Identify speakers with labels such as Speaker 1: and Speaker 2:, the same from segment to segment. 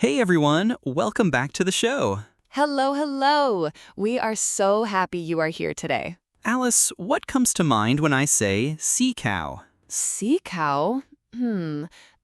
Speaker 1: Hey everyone, welcome back to the show.
Speaker 2: Hello, hello. We are so happy you are here today.
Speaker 1: Alice, what comes to mind when I say sea cow?
Speaker 2: Sea cow?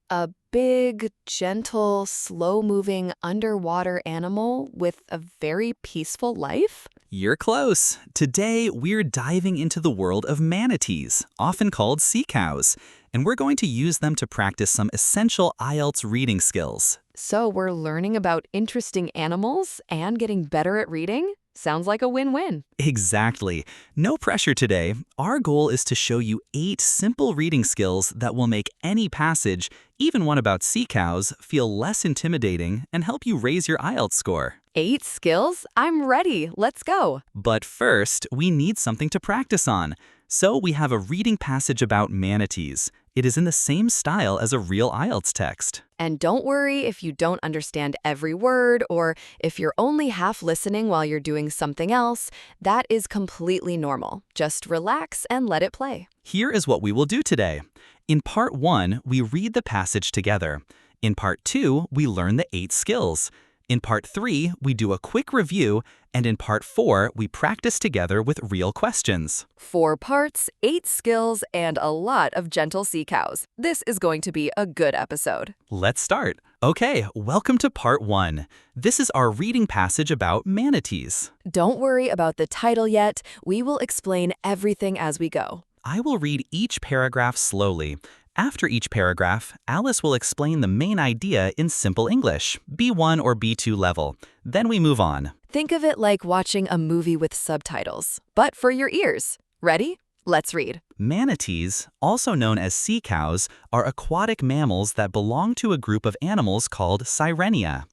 Speaker 2: A big, gentle, slow-moving underwater animal with a very peaceful life?
Speaker 1: You're close. Today, we're diving into the world of manatees, often called sea cows, and we're going to use them to practice some essential IELTS reading skills.
Speaker 2: So we're learning about interesting animals and getting better at reading? Sounds like a win-win.
Speaker 1: Exactly. No pressure today. Our goal is to show you 8 simple reading skills that will make any passage, even one about sea cows, feel less intimidating and help you raise your IELTS score.
Speaker 2: 8 skills? I'm ready. Let's go.
Speaker 1: But first, we need something to practice on. So we have a reading passage about manatees. It is in the same style as a real IELTS text.
Speaker 2: And don't worry if you don't understand every word or if you're only half listening while you're doing something else. That is completely normal. Just relax and let it play.
Speaker 1: Here is what we will do today. In Part 1, we read the passage together. In Part 2, we learn the 8 skills. In Part 3, we do a quick review, and in Part 4, we practice together with real questions.
Speaker 2: 4 parts, 8 skills, and a lot of gentle sea cows. This is going to be a good episode.
Speaker 1: Let's start. Okay, welcome to Part 1. This is our reading passage about manatees.
Speaker 2: Don't worry about the title yet. We will explain everything as we go.
Speaker 1: I will read each paragraph slowly. After each paragraph, Alice will explain the main idea in simple English, B1 or B2 level. Then we move on.
Speaker 2: Think of it like watching a movie with subtitles, but for your ears. Ready? Let's read.
Speaker 1: Manatees, also known as sea cows, are aquatic mammals that belong to a group of animals called Sirenia.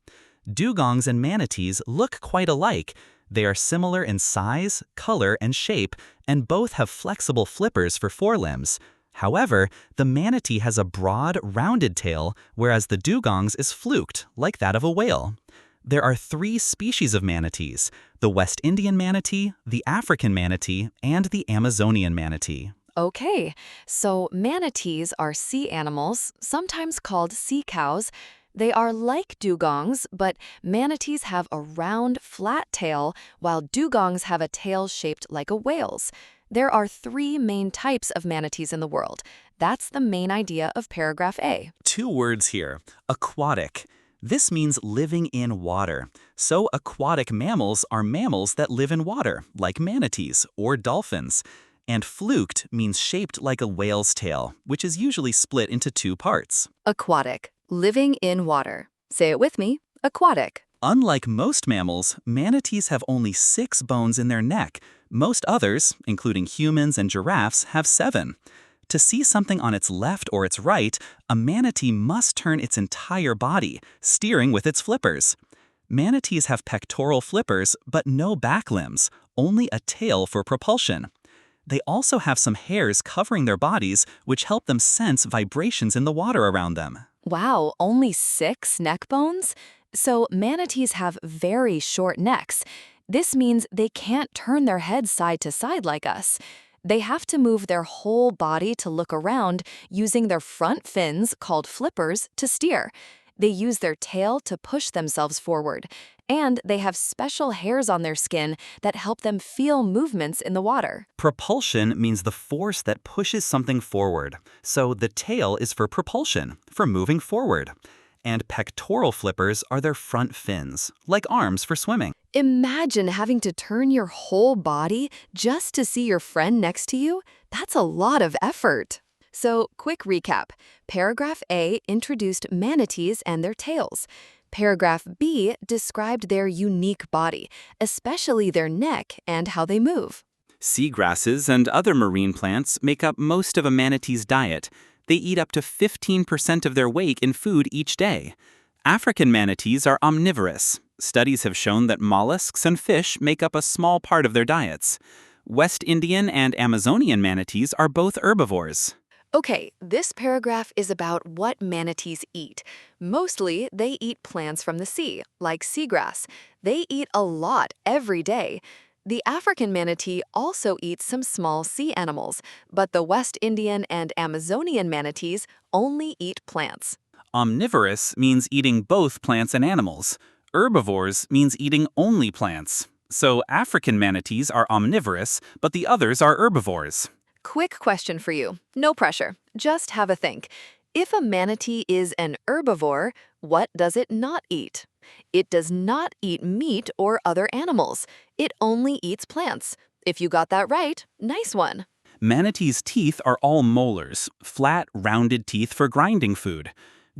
Speaker 1: Dugongs and manatees look quite alike. They are similar in size, color, and shape, and both have flexible flippers for forelimbs. However, the manatee has a broad, rounded tail, whereas the dugong's is fluked, like that of a whale. There are 3 species of manatees: the West Indian manatee, the African manatee, and the Amazonian manatee.
Speaker 2: Okay, so manatees are sea animals, sometimes called sea cows. They are like dugongs, but manatees have a round, flat tail, while dugongs have a tail shaped like a whale's. There are 3 main types of manatees in the world. That's the main idea of paragraph A.
Speaker 1: 2 words here. Aquatic. This means living in water. So aquatic mammals are mammals that live in water, like manatees or dolphins. And fluked means shaped like a whale's tail, which is usually split into 2 parts.
Speaker 2: Aquatic, living in water. Say it with me, aquatic.
Speaker 1: Unlike most mammals, manatees have only 6 bones in their neck. Most others, including humans and giraffes, have 7. To see something on its left or its right, a manatee must turn its entire body, steering with its flippers. Manatees have pectoral flippers, but no back limbs, only a tail for propulsion. They also have some hairs covering their bodies, which help them sense vibrations in the water around them.
Speaker 2: Wow, only 6 neck bones? So manatees have very short necks. This means they can't turn their heads side to side like us. They have to move their whole body to look around using their front fins, called flippers, to steer. They use their tail to push themselves forward. And they have special hairs on their skin that help them feel movements in the water.
Speaker 1: Propulsion means the force that pushes something forward. So the tail is for propulsion, for moving forward. And pectoral flippers are their front fins, like arms for swimming.
Speaker 2: Imagine having to turn your whole body just to see your friend next to you. That's a lot of effort. So, quick recap. Paragraph A introduced manatees and their tails. Paragraph B described their unique body, especially their neck and how they move.
Speaker 1: Seagrasses and other marine plants make up most of a manatee's diet. They eat up to 15% of their weight in food each day. African manatees are omnivorous. Studies have shown that mollusks and fish make up a small part of their diets. West Indian and Amazonian manatees are both herbivores.
Speaker 2: Okay, this paragraph is about what manatees eat. Mostly, they eat plants from the sea, like seagrass. They eat a lot every day. The African manatee also eats some small sea animals, but the West Indian and Amazonian manatees only eat plants.
Speaker 1: Omnivorous means eating both plants and animals. Herbivores means eating only plants. So African manatees are omnivorous, but the others are herbivores.
Speaker 2: Quick question for you. No pressure. Just have a think. If a manatee is an herbivore, what does it not eat? It does not eat meat or other animals. It only eats plants. If you got that right, nice one.
Speaker 1: Manatees' teeth are all molars, flat, rounded teeth for grinding food.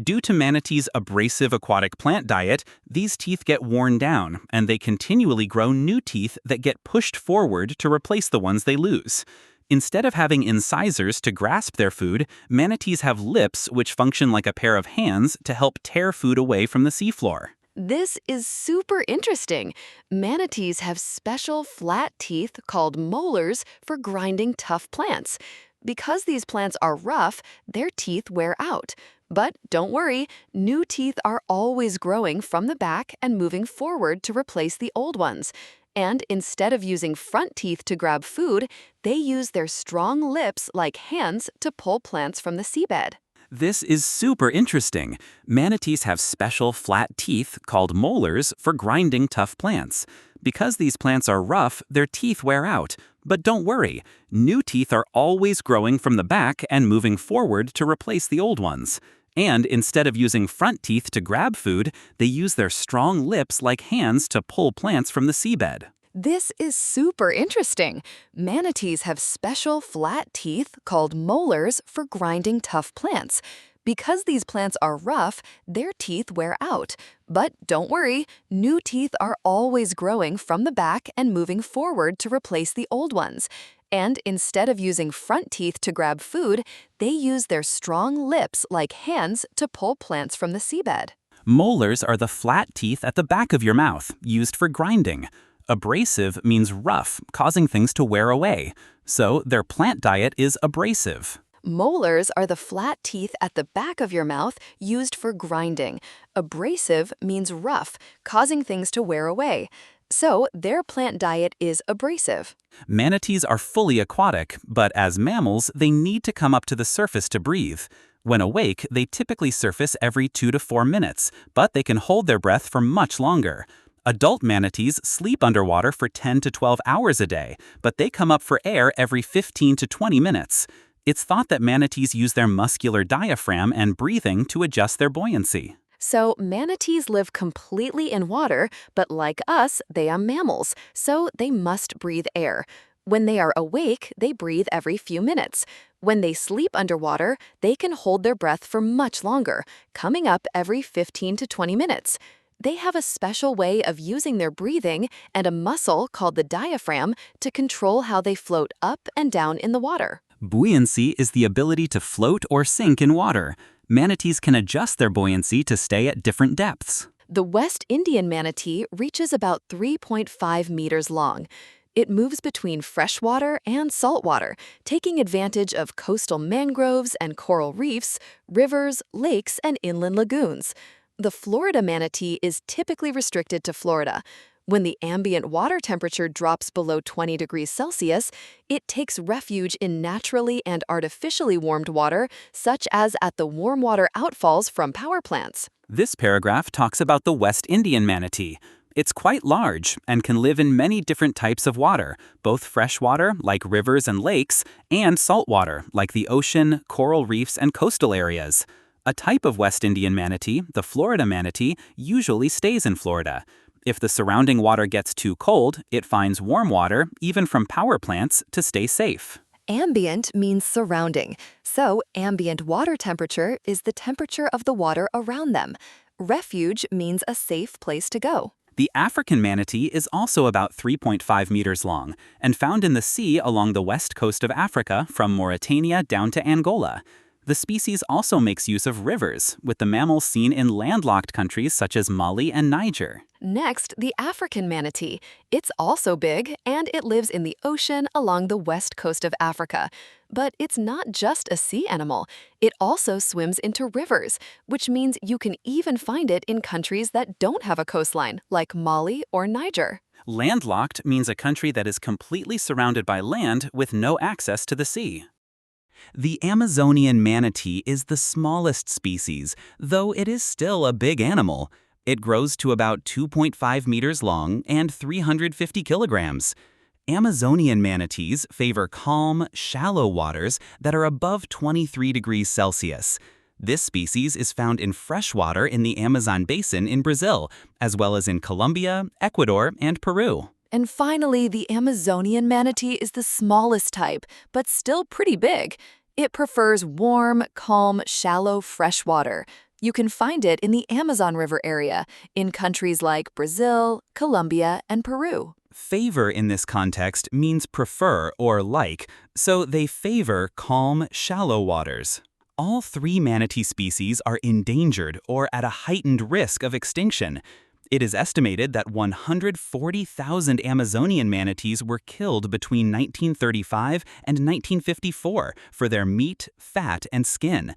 Speaker 1: Due to manatees' abrasive aquatic plant diet, these teeth get worn down, and they continually grow new teeth that get pushed forward to replace the ones they lose. Instead of having incisors to grasp their food, manatees have lips which function like a pair of hands to help tear food away from the seafloor.
Speaker 2: This is super interesting. Manatees have special flat teeth called molars for grinding tough plants. Because these plants are rough, their teeth wear out. But don't worry, new teeth are always growing from the back and moving forward to replace the old ones. And instead of using front teeth to grab food, they use their strong lips like hands to pull plants from the seabed.
Speaker 1: This is super interesting. Manatees have special flat teeth called molars for grinding tough plants. Because these plants are rough, their teeth wear out. But don't worry, new teeth are always growing from the back and moving forward to replace the old ones. And instead of using front teeth to grab food, they use their strong lips like hands to pull plants from the seabed.
Speaker 2: This is super interesting. Manatees have special flat teeth called molars for grinding tough plants. Because these plants are rough, their teeth wear out. But don't worry, new teeth are always growing from the back and moving forward to replace the old ones. And instead of using front teeth to grab food, they use their strong lips like hands to pull plants from the seabed.
Speaker 1: Molars are the flat teeth at the back of your mouth, used for grinding. Abrasive means rough, causing things to wear away. So their plant diet is abrasive.
Speaker 2: Molars are the flat teeth at the back of your mouth used for grinding. Abrasive means rough, causing things to wear away. So their plant diet is abrasive.
Speaker 1: Manatees are fully aquatic, but as mammals, they need to come up to the surface to breathe. When awake, they typically surface every 2 to 4 minutes, but they can hold their breath for much longer. Adult manatees sleep underwater for 10 to 12 hours a day, but they come up for air every 15 to 20 minutes. It's thought that manatees use their muscular diaphragm and breathing to adjust their buoyancy.
Speaker 2: So manatees live completely in water, but like us, they are mammals, so they must breathe air. When they are awake, they breathe every few minutes. When they sleep underwater, they can hold their breath for much longer, coming up every 15 to 20 minutes. They have a special way of using their breathing and a muscle called the diaphragm to control how they float up and down in the water.
Speaker 1: Buoyancy is the ability to float or sink in water. Manatees can adjust their buoyancy to stay at different depths.
Speaker 2: The West Indian manatee reaches about 3.5 meters long. It moves between freshwater and saltwater, taking advantage of coastal mangroves and coral reefs, rivers, lakes, and inland lagoons. The Florida manatee is typically restricted to Florida. When the ambient water temperature drops below 20 degrees Celsius, it takes refuge in naturally and artificially warmed water, such as at the warm water outfalls from power plants.
Speaker 1: This paragraph talks about the West Indian manatee. It's quite large and can live in many different types of water, both freshwater, like rivers and lakes, and saltwater, like the ocean, coral reefs, and coastal areas. A type of West Indian manatee, the Florida manatee, usually stays in Florida. If the surrounding water gets too cold, it finds warm water, even from power plants, to stay safe.
Speaker 2: Ambient means surrounding, so ambient water temperature is the temperature of the water around them. Refuge means a safe place to go.
Speaker 1: The African manatee is also about 3.5 meters long and found in the sea along the west coast of Africa from Mauritania down to Angola. The species also makes use of rivers, with the mammals seen in landlocked countries such as Mali and Niger.
Speaker 2: Next, the African manatee. It's also big, and it lives in the ocean along the west coast of Africa. But it's not just a sea animal. It also swims into rivers, which means you can even find it in countries that don't have a coastline, like Mali or Niger.
Speaker 1: Landlocked means a country that is completely surrounded by land with no access to the sea. The Amazonian manatee is the smallest species, though it is still a big animal. It grows to about 2.5 meters long and 350 kilograms. Amazonian manatees favor calm, shallow waters that are above 23 degrees Celsius. This species is found in freshwater in the Amazon basin in Brazil, as well as in Colombia, Ecuador, and Peru.
Speaker 2: And finally, the Amazonian manatee is the smallest type, but still pretty big. It prefers warm, calm, shallow freshwater. You can find it in the Amazon River area, in countries like Brazil, Colombia, and Peru.
Speaker 1: Favor in this context means prefer or like, so they favor calm, shallow waters. All three manatee species are endangered or at a heightened risk of extinction. It is estimated that 140,000 Amazonian manatees were killed between 1935 and 1954 for their meat, fat, and skin.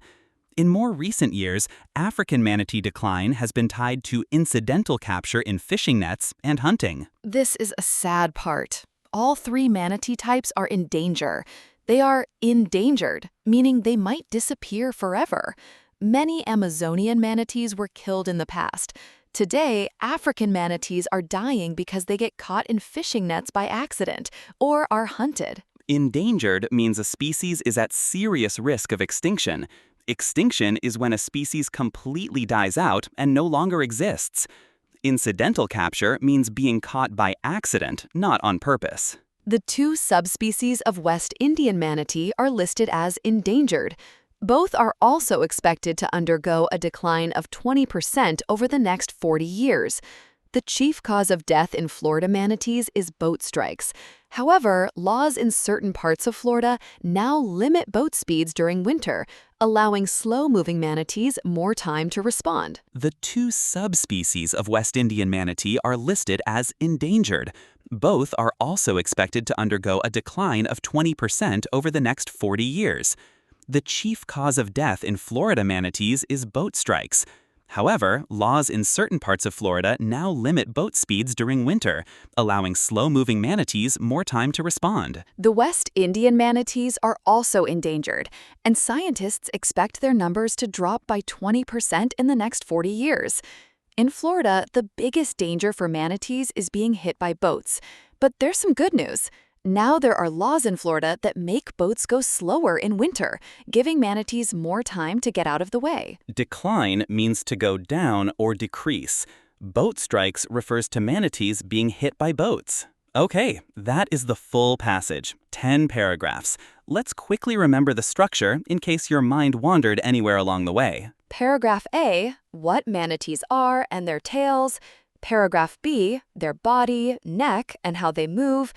Speaker 1: In more recent years, African manatee decline has been tied to incidental capture in fishing nets and hunting.
Speaker 2: This is a sad part. All three manatee types are in danger. They are endangered, meaning they might disappear forever. Many Amazonian manatees were killed in the past. Today, African manatees are dying because they get caught in fishing nets by accident or are hunted.
Speaker 1: Endangered means a species is at serious risk of extinction. Extinction is when a species completely dies out and no longer exists. Incidental capture means being caught by accident, not on purpose.
Speaker 2: The two subspecies of West Indian manatee are listed as endangered. Both are also expected to undergo a decline of 20% over the next 40 years. The chief cause of death in Florida manatees is boat strikes. However, laws in certain parts of Florida now limit boat speeds during winter, allowing slow-moving manatees more time to respond.
Speaker 1: The two subspecies of West Indian manatee are listed as endangered. Both are also expected to undergo a decline of 20% over the next 40 years. The chief cause of death in Florida manatees is boat strikes. However, laws in certain parts of Florida now limit boat speeds during winter, allowing slow-moving manatees more time to respond.
Speaker 2: The West Indian manatees are also endangered, and scientists expect their numbers to drop by 20% in the next 40 years. In Florida, the biggest danger for manatees is being hit by boats. But there's some good news. Now there are laws in Florida that make boats go slower in winter, giving manatees more time to get out of the way.
Speaker 1: Decline means to go down or decrease. Boat strikes refers to manatees being hit by boats. Okay, that is the full passage, 10 paragraphs. Let's quickly remember the structure in case your mind wandered anywhere along the way.
Speaker 2: Paragraph A, what manatees are and their tails. Paragraph B, their body, neck, and how they move.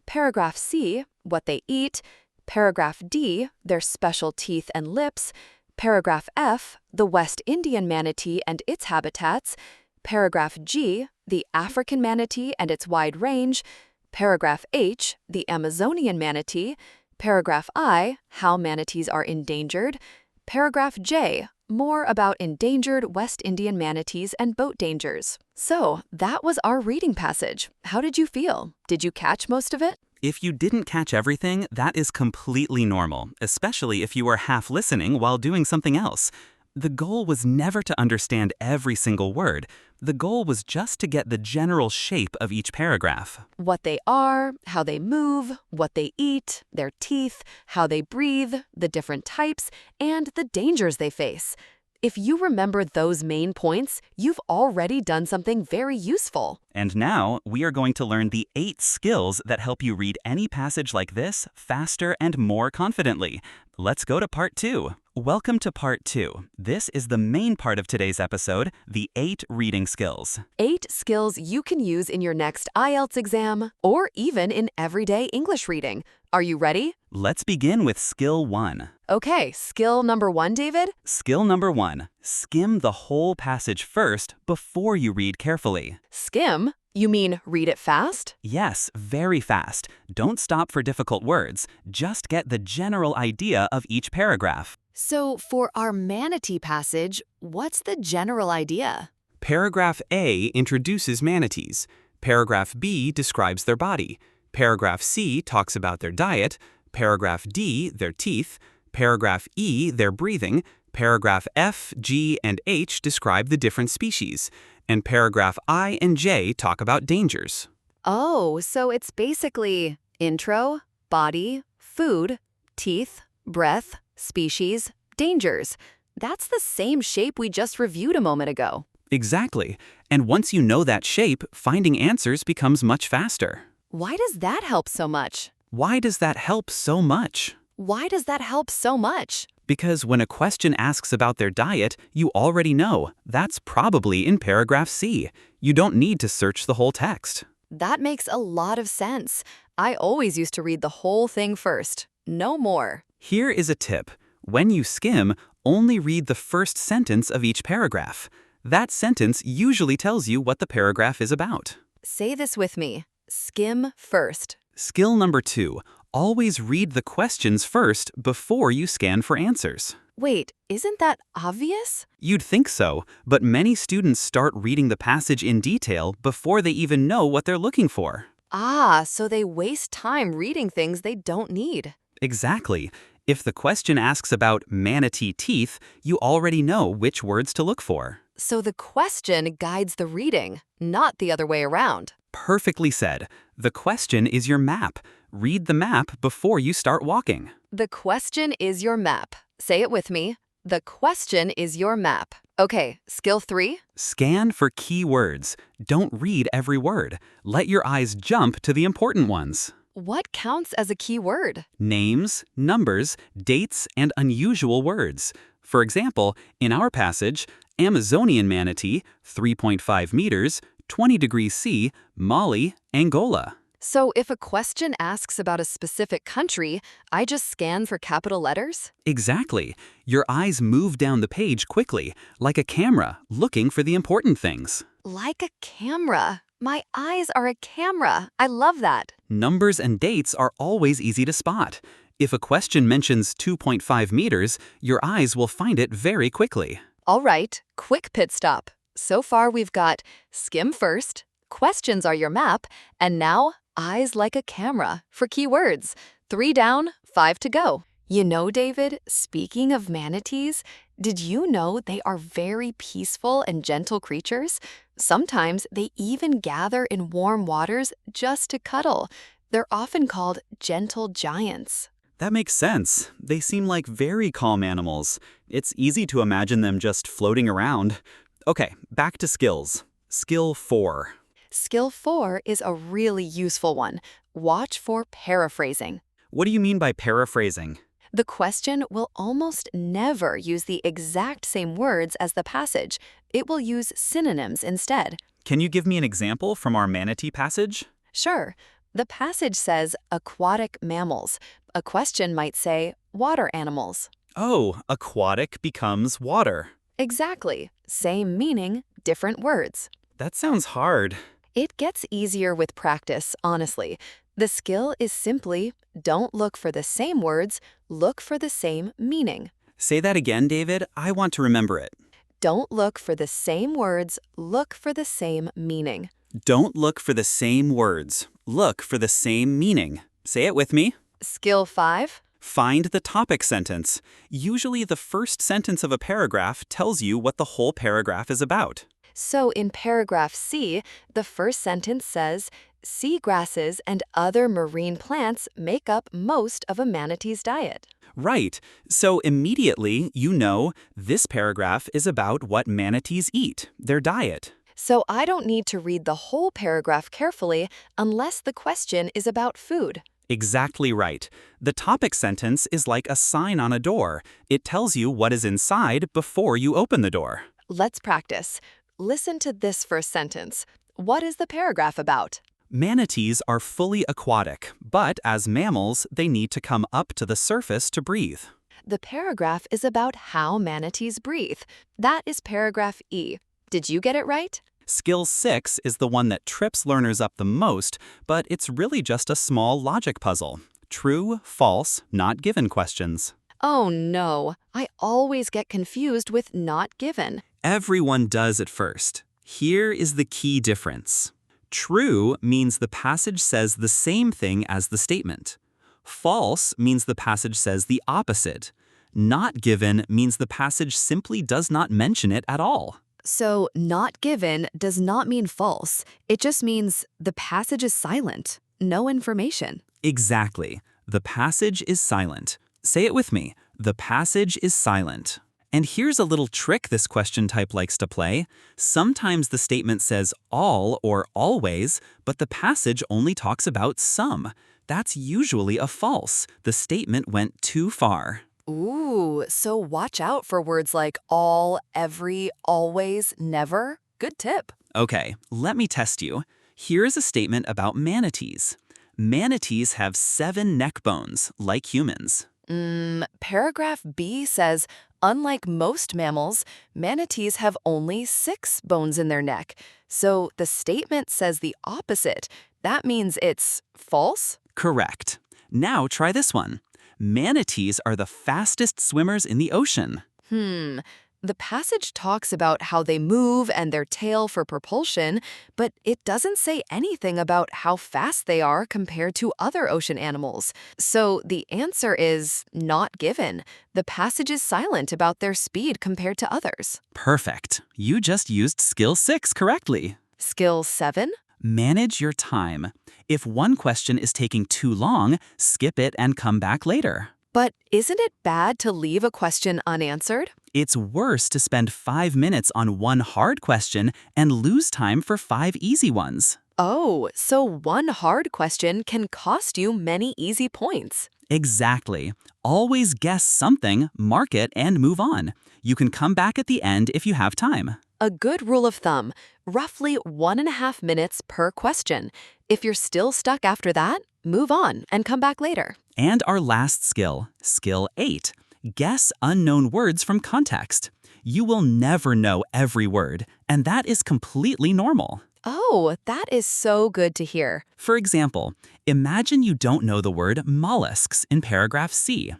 Speaker 2: Paragraph C, what they eat. Paragraph D, their special teeth and lips. Paragraph F, the West Indian manatee and its habitats. Paragraph G, the African manatee and its wide range. Paragraph H, the Amazonian manatee. Paragraph I, how manatees are endangered. Paragraph J, more about endangered West Indian manatees and boat dangers. So, that was our reading passage. How did you feel? Did you catch most of it?
Speaker 1: If you didn't catch everything, that is completely normal, especially if you were half listening while doing something else. The goal was never to understand every single word. The goal was just to get the general shape of each paragraph.
Speaker 2: What they are, how they move, what they eat, their teeth, how they breathe, the different types, and the dangers they face. If you remember those main points, you've already done something very useful.
Speaker 1: And now, we are going to learn the 8 skills that help you read any passage like this faster and more confidently. Let's go to part 2. Welcome to part 2. This is the main part of today's episode, the 8 reading skills.
Speaker 2: 8 skills you can use in your next IELTS exam, or even in everyday English reading. Are you ready?
Speaker 1: Let's begin with skill 1.
Speaker 2: Okay, skill number 1, David?
Speaker 1: Skill number 1. Skim the whole passage first before you read carefully.
Speaker 2: Skim? You mean read it fast?
Speaker 1: Yes, very fast. Don't stop for difficult words. Just get the general idea of each paragraph.
Speaker 2: So, for our manatee passage, what's the general idea?
Speaker 1: Paragraph A introduces manatees. Paragraph B describes their body. Paragraph C talks about their diet. Paragraph D, their teeth. Paragraph E, they're breathing. Paragraph F, G, and H describe the different species. And paragraph I and J talk about dangers.
Speaker 2: Oh, so it's basically intro, body, food, teeth, breath, species, dangers. That's the same shape we just reviewed a moment ago.
Speaker 1: Exactly. And once you know that shape, finding answers becomes much faster.
Speaker 2: Why does that help so much?
Speaker 1: Why does that help so much?
Speaker 2: Why does that help so much?
Speaker 1: Because when a question asks about their diet, you already know. That's probably in paragraph C. You don't need to search the whole text.
Speaker 2: That makes a lot of sense. I always used to read the whole thing first. No more.
Speaker 1: Here is a tip. When you skim, only read the first sentence of each paragraph. That sentence usually tells you what the paragraph is about.
Speaker 2: Say this with me. Skim first.
Speaker 1: Skill number 2. Always read the questions first before you scan for answers.
Speaker 2: Wait, isn't that obvious?
Speaker 1: You'd think so, but many students start reading the passage in detail before they even know what they're looking for.
Speaker 2: Ah, so they waste time reading things they don't need.
Speaker 1: Exactly. If the question asks about manatee teeth, you already know which words to look for.
Speaker 2: So the question guides the reading, not the other way around.
Speaker 1: Perfectly said. The question is your map. Read the map before you start walking.
Speaker 2: The question is your map. Say it with me. The question is your map. Okay, skill 3.
Speaker 1: Scan for key words. Don't read every word. Let your eyes jump to the important ones.
Speaker 2: What counts as a key word?
Speaker 1: Names, numbers, dates, and unusual words. For example, in our passage, Amazonian manatee, 3.5 meters, 20 degrees C, Mali, Angola.
Speaker 2: So if a question asks about a specific country, I just scan for capital letters?
Speaker 1: Exactly. Your eyes move down the page quickly, like a camera, looking for the important things.
Speaker 2: Like a camera. My eyes are a camera. I love that.
Speaker 1: Numbers and dates are always easy to spot. If a question mentions 2.5 meters, your eyes will find it very quickly.
Speaker 2: All right, quick pit stop. So far we've got skim first, questions are your map, and now eyes like a camera for keywords. 3 down, 5 to go. You know, David, speaking of manatees, did you know they are very peaceful and gentle creatures? Sometimes they even gather in warm waters just to cuddle. They're often called gentle giants.
Speaker 1: That makes sense. They seem like very calm animals. It's easy to imagine them just floating around. Okay, back to skills. Skill 4.
Speaker 2: Skill 4 is a really useful one. Watch for paraphrasing.
Speaker 1: What do you mean by paraphrasing?
Speaker 2: The question will almost never use the exact same words as the passage. It will use synonyms instead.
Speaker 1: Can you give me an example from our manatee passage?
Speaker 2: Sure. The passage says aquatic mammals. A question might say water animals.
Speaker 1: Oh, aquatic becomes water.
Speaker 2: Exactly. Same meaning, different words.
Speaker 1: That sounds hard.
Speaker 2: It gets easier with practice, honestly. The skill is simply don't look for the same words, look for the same meaning.
Speaker 1: Say that again, David. I want to remember it.
Speaker 2: Don't look for the same words, look for the same meaning.
Speaker 1: Don't look for the same words. Look for the same meaning. Say it with me.
Speaker 2: Skill 5.
Speaker 1: Find the topic sentence. Usually the first sentence of a paragraph tells you what the whole paragraph is about.
Speaker 2: So in paragraph C, the first sentence says, seagrasses and other marine plants make up most of a manatee's diet.
Speaker 1: Right. So immediately you know this paragraph is about what manatees eat, their diet.
Speaker 2: So I don't need to read the whole paragraph carefully unless the question is about food.
Speaker 1: Exactly right. The topic sentence is like a sign on a door. It tells you what is inside before you open the door.
Speaker 2: Let's practice. Listen to this first sentence. What is the paragraph about?
Speaker 1: Manatees are fully aquatic, but as mammals, they need to come up to the surface to breathe.
Speaker 2: The paragraph is about how manatees breathe. That is paragraph E. Did you get it right?
Speaker 1: Skill 6 is the one that trips learners up the most, but it's really just a small logic puzzle. True, false, not given questions.
Speaker 2: Oh no, I always get confused with not given.
Speaker 1: Everyone does at first. Here is the key difference. True means the passage says the same thing as the statement. False means the passage says the opposite. Not given means the passage simply does not mention it at all.
Speaker 2: So, not given does not mean false. It just means the passage is silent. No information.
Speaker 1: Exactly. The passage is silent. Say it with me. The passage is silent. And here's a little trick this question type likes to play. Sometimes the statement says all or always, but the passage only talks about some. That's usually a false. The statement went too far.
Speaker 2: Ooh, so watch out for words like all, every, always, never. Good tip.
Speaker 1: Okay, let me test you. Here's a statement about manatees. Manatees have 7 neck bones, like humans.
Speaker 2: Paragraph B says, unlike most mammals, manatees have only 6 bones in their neck. So the statement says the opposite. That means it's false?
Speaker 1: Correct. Now try this one. Manatees are the fastest swimmers in the ocean.
Speaker 2: The passage talks about how they move and their tail for propulsion, but it doesn't say anything about how fast they are compared to other ocean animals. So the answer is not given. The passage is silent about their speed compared to others.
Speaker 1: Perfect. You just used skill 6 correctly.
Speaker 2: Skill 7?
Speaker 1: Manage your time. If one question is taking too long, skip it and come back later.
Speaker 2: But isn't it bad to leave a question unanswered?
Speaker 1: It's worse to spend 5 minutes on one hard question and lose time for 5 easy ones.
Speaker 2: Oh, so one hard question can cost you many easy points.
Speaker 1: Exactly. Always guess something, mark it, and move on. You can come back at the end if you have time.
Speaker 2: A good rule of thumb, roughly 1.5 minutes per question. If you're still stuck after that, move on and come back later.
Speaker 1: And our last skill, skill 8. Guess unknown words from context. You will never know every word, and that is completely normal.
Speaker 2: Oh, that is so good to hear.
Speaker 1: For example, imagine you don't know the word mollusks in paragraph C.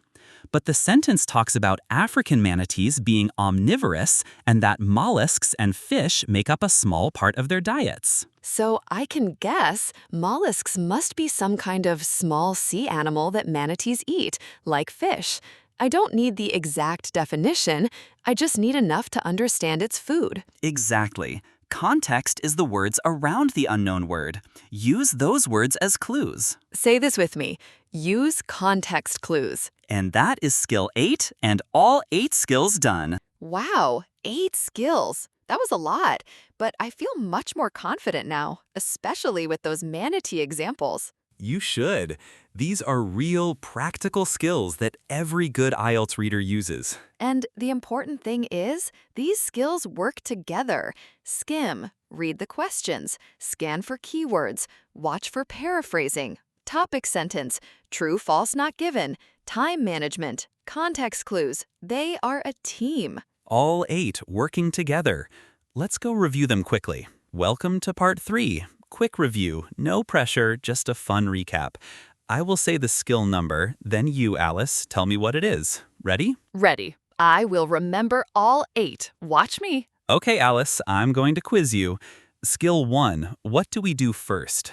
Speaker 1: But the sentence talks about African manatees being omnivorous and that mollusks and fish make up a small part of their diets.
Speaker 2: So I can guess mollusks must be some kind of small sea animal that manatees eat, like fish. I don't need the exact definition, I just need enough to understand its food.
Speaker 1: Exactly. Context is the words around the unknown word. Use those words as clues.
Speaker 2: Say this with me. Use context clues.
Speaker 1: And that is skill 8 and all 8 skills done.
Speaker 2: Wow, 8 skills. That was a lot, but I feel much more confident now, especially with those manatee examples.
Speaker 1: You should. These are real, practical skills that every good IELTS reader uses.
Speaker 2: And the important thing is, these skills work together. Skim, read the questions, scan for keywords, watch for paraphrasing, topic sentence, true, false, not given, time management, context clues. They are a team.
Speaker 1: All 8 working together. Let's go review them quickly. Welcome to part 3. Quick review, no pressure, just a fun recap. I will say the skill number, then you, Alice, tell me what it is. Ready?
Speaker 2: Ready. I will remember all 8. Watch me.
Speaker 1: Okay, Alice, I'm going to quiz you. Skill 1, what do we do first?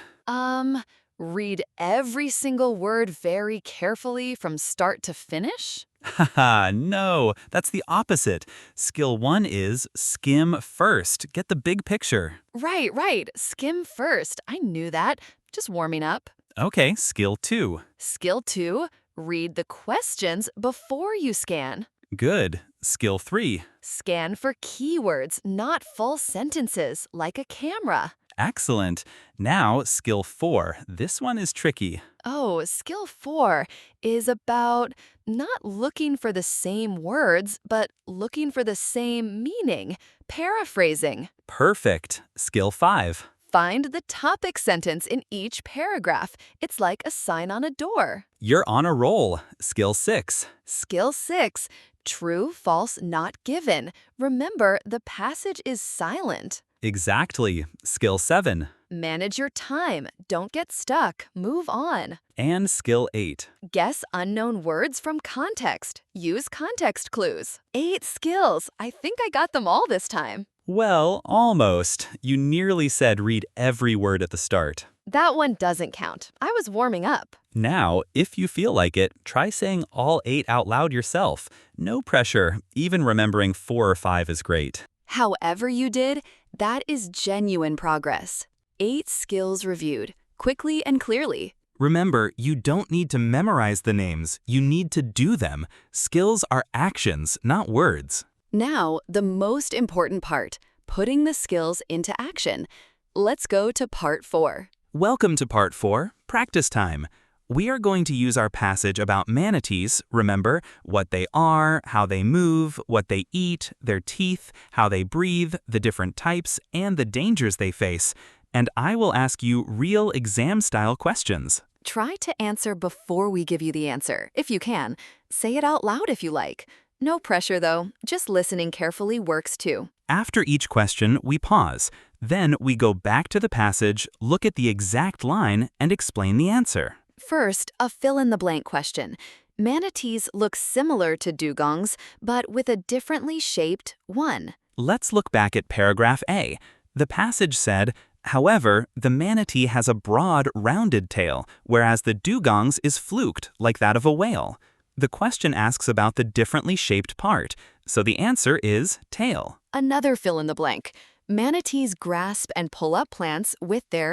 Speaker 2: Read every single word very carefully from start to finish?
Speaker 1: Haha, no, that's the opposite. Skill 1 is skim first. Get the big picture.
Speaker 2: Right. Skim first. I knew that. Just warming up.
Speaker 1: Okay, skill 2.
Speaker 2: Skill 2, read the questions before you scan.
Speaker 1: Good. Skill 3.
Speaker 2: Scan for keywords, not full sentences, like a camera.
Speaker 1: Excellent. Now, skill 4. This one is tricky.
Speaker 2: Oh, skill 4 is about not looking for the same words, but looking for the same meaning, paraphrasing.
Speaker 1: Perfect. Skill 5.
Speaker 2: Find the topic sentence in each paragraph. It's like a sign on a door.
Speaker 1: You're on a roll. Skill 6.
Speaker 2: Skill 6, true, false, not given. Remember, the passage is silent.
Speaker 1: Exactly. Skill 7.
Speaker 2: Manage your time. Don't get stuck. Move on.
Speaker 1: And skill 8.
Speaker 2: Guess unknown words from context. Use context clues. 8 skills. I think I got them all this time.
Speaker 1: Well, almost. You nearly said read every word at the start.
Speaker 2: That one doesn't count. I was warming up.
Speaker 1: Now, if you feel like it, try saying all 8 out loud yourself. No pressure. Even remembering 4 or 5 is great.
Speaker 2: However you did, that is genuine progress. 8 skills reviewed, quickly and clearly.
Speaker 1: Remember, you don't need to memorize the names. You need to do them. Skills are actions, not words.
Speaker 2: Now, the most important part, putting the skills into action. Let's go to part 4.
Speaker 1: Welcome to part 4, practice time. We are going to use our passage about manatees, remember, what they are, how they move, what they eat, their teeth, how they breathe, the different types, and the dangers they face. And I will ask you real exam-style questions.
Speaker 2: Try to answer before we give you the answer, if you can. Say it out loud if you like. No pressure, though. Just listening carefully works too.
Speaker 1: After each question, we pause. Then we go back to the passage, look at the exact line, and explain the answer.
Speaker 2: First, a fill-in-the-blank question. Manatees look similar to dugongs, but with a differently shaped one.
Speaker 1: Let's look back at paragraph A. The passage said, however, the manatee has a broad, rounded tail, whereas the dugong's is fluked, like that of a whale. The question asks about the differently shaped part, so the answer is tail.
Speaker 2: Another fill-in-the-blank. Manatees grasp and pull up plants with their